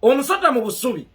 omusota mu busubi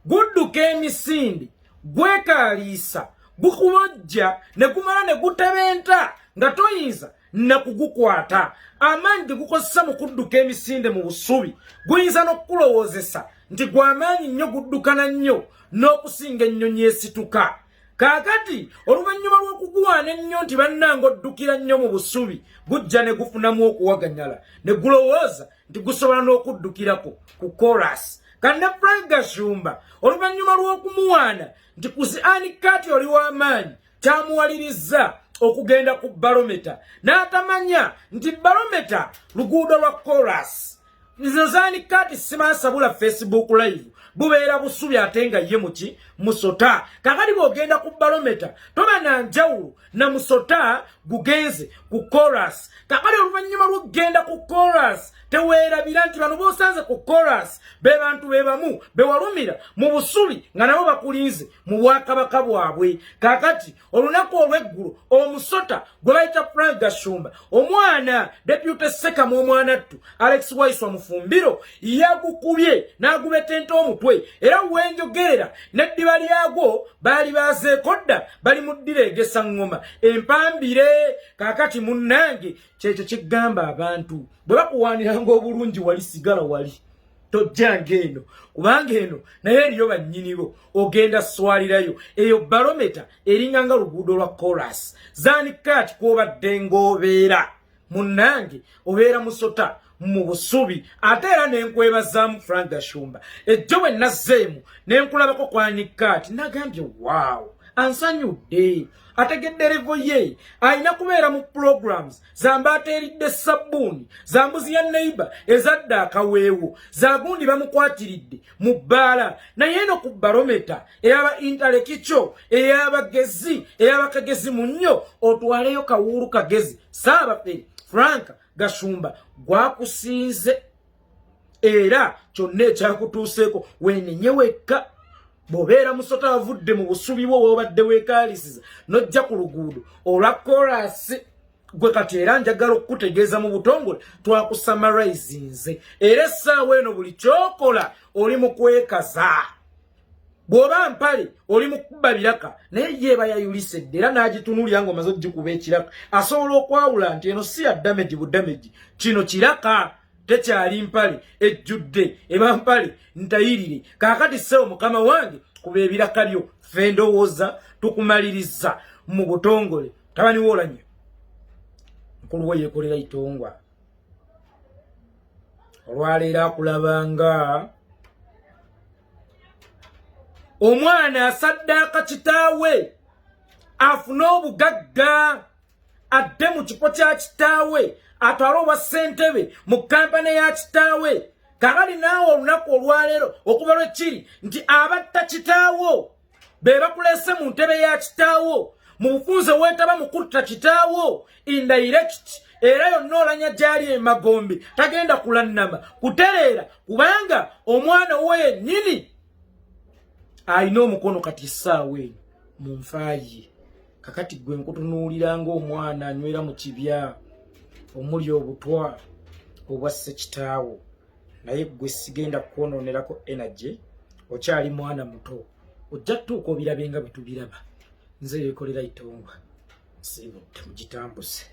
gudduka emisindi gwekaliisa gukubojja ne gumala ne gutebenta nga toyinza na kugukwata amaanyi gegukozesa mu kudduka emisinde mu busubi guyinza n'okukulowoozesa nti gw'amaanyi nnyo guddukana nnyo n'okusinga ennyonyi esituka kaakati oluvannyuma lw'okuguwaana ennyo nti bannanga oddukira nnyo mu busubi gujja ne gufunamu okuwaganyala ne gulowooza nti gusobola n'okuddukirako ku korasi kandi Frank Gashumba oluvannyuma lw'okumuwaana nti Unctut oli w'amaanyi kyamuwalirizza okugenda ku barometa n'atamanya nti barometa luguudo lwa korasi izo Unctut simansabula Facebook live bubeera busubi ate nga ye muki musota kakati bw'ogenda ku barometa toba na njawulo na musota gugenze ku korasi kakati oluvannyuma lw'okugenda ku korasi teweerabira nti bano b'osanze ku korasi be bantu be bamu bewalumira mu busubi nga nabo bakulinze mu bwakabaka bwabwe kakati olunaku olw'eggulu omusota gwe bayita Frank Gashumba omwana deputy Sekamu Omwanattu Alex Waiswa Mufumbiro yagukubye n'agubetenta omutwe era wenjogerera n'eddiba lyagwo baali bazeeko dda bali mu ddira egesa ngoma empambire kakati munnange kyekyo kigamba abantu bwe bakuwaaniranga obulungi wali sigala wali tojjanga eno kubanga eno naye eriyo bannyinibo ogenda swalirayo eyo barometa eringanga luguudo lwa korasi Unctut kwobadde ng'obeera munnange obeera musota mu busubi ate era n'enkwebazaamu Frank Gashumba ejjo bwe nazzeemu n'enkulabako kwa Unctut nagambye waawo ansanyudde ategedde levo ye alina kubeera mu programs zambaata eridde sabbuuni zambuzi ya neighbor ezadde akaweewo zagundi bamukwatiridde mu bbaala naye eno ku barometa eyaba intelekityo ey'abagezi ey'abakagezi mu nnyo otwaleyo kawuulu kagezi saabafere Frank Gashumba gwakusinze era kyonna ekyakutuuseeko weenenye wekka bobeera musota avudde mu busubi bwo wobadde weekaalisiza nojja ku luguudo olwa korasi gwe kati era njagala okukutegeeza mu butongole twakusamarizinze era essaawa eno buli kyokola oli mu kwekaza bw'oba mpale oli mu kubba biraka naye yeeba yayulisedde era n'agitunulira ng'omaze ogikuba ekiraka asobola okwawula nti eno si ya damage budamage kino kiraka tekyali mpale ejjudde eba mpale ntayirire kaakati sewo mukama wange kuba ebiraka byo ffe ndowooza tukumaliriza mu butongole tabani Oulanya mukulu we Yekolera itongwa olwaleero akulabanga omwana asaddaaka kitaawe afune obugagga adde mu kifo kya kitaawe atwale obwa ssentebe mu kampani ya kitaawe kakali naawe olunaku olwaleero okuba lwekiri nti abatta kitaawo be bakulese mu ntebe ya kitaawo mu bufunze weetaba mu kutta kitaawo indirect era yonna Oulanya gyali emagombe tagenda kulannama kutereera kubanga omwana we yennyini alina omukono kati essaawa eno mu nfaaye kakati gwe nkutunuulira ng'omwana anywera mu kibya omuli obutwa obwa ssekitaawo naye gwe sigenda kukwononerako energy okyali mwana muto ojja tuuka obirabe nga bwe tubiraba nze Yekolera itongwa sibudde mugitambuze